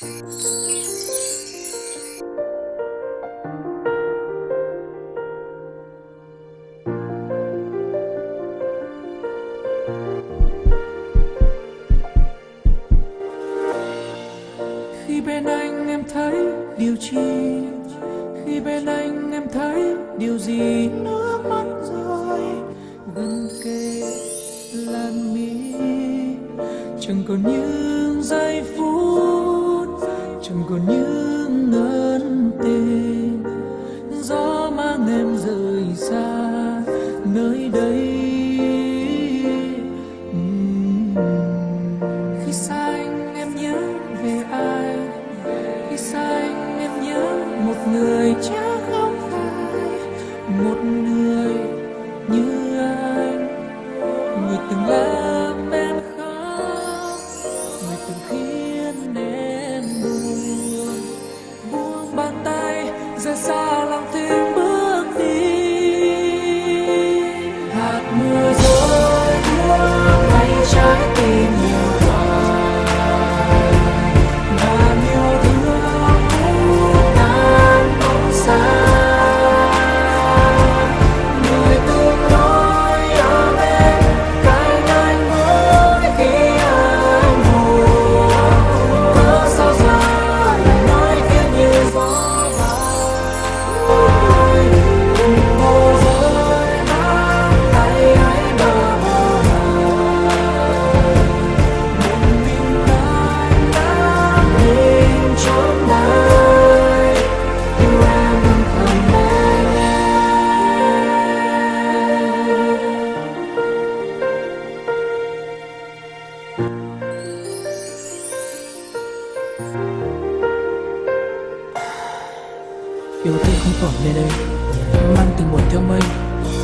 Khi bên anh em thấy điều chi, khi bên anh em thấy điều gì, nước mắt rơi gần kề làn mi, chẳng còn những giây phút, chẳng còn những ân tình, gió mang em rời xa nơi đây. Khi xa anh em nhớ về ai, khi xa anh em nhớ một người chắc không phải một người như anh, người từng làm em khóc, người từng khiến em buồn. Buông bàn tay rời xa lòng tim bước đi, hạt mưa rơi buông bay trái tim nhiều hoài, ngàn yêu thương phút tan bóng xa. Người từng nói ở bên cạnh anh mỗi khi anh buồn, cớ sao giờ lời nói kia như gió bay. Mồ rơi nắm tay anh bờ mờ, một mình anh đang nhìn trong đời, yêu em âm thầm bên em. Yêu thương không còn nơi đây, mang tình buồn theo mây,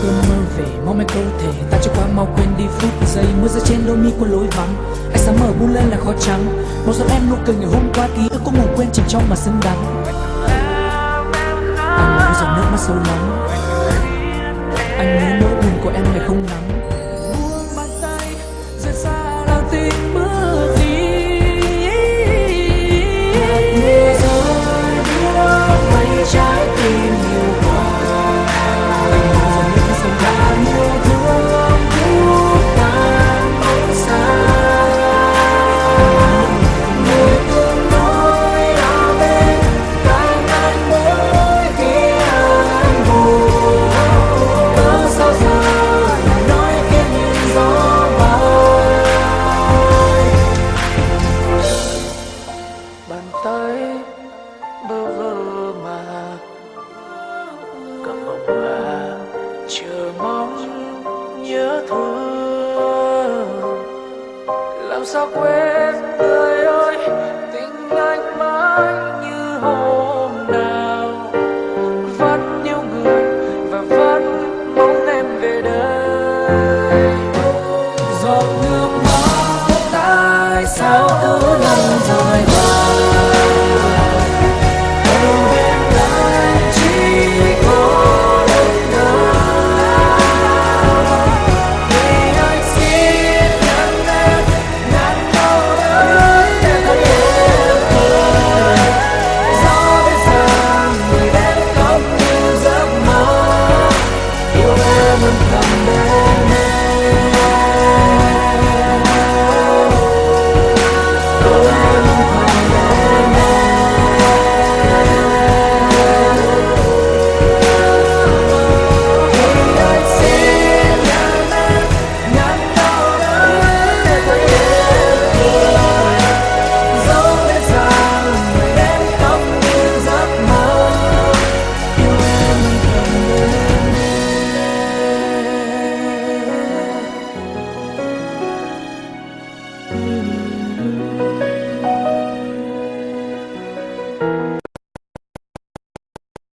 cơn mơ về mong manh cơ thể ta cho qua mau quên đi phút giây. Mưa rơi trên đôi mi của lối vắng, ánh sáng mở buông lên là khói trắng, màu giọt em nụ cười ngày hôm qua, ký ức có ngủ quên chìm trong mà xứng đắng. Anh nói dòng nước mắt sâu lắng, anh nhớ nỗi buồn của em ngày không nắng. Buông bàn tay rời xa lòng tình bước đi, hạt mưa rơi buông bay trái tim nhiều hoài, anh nói dòng nước mắt sâu lắng, yêu thương phút tan bóng xa. Người từng nói ở bên cạnh anh mỗi khi anh buồn, cớ sao giờ lời nói kia như gió bay. Bàn tay bơ vơ mà cầm bông hoa chờ mong nhớ thương, làm sao quên người ơi tình anh mãi như hôm nào, vẫn yêu người và vẫn mong em về đây. Giọt nước mắt tại sao cứ lần rơi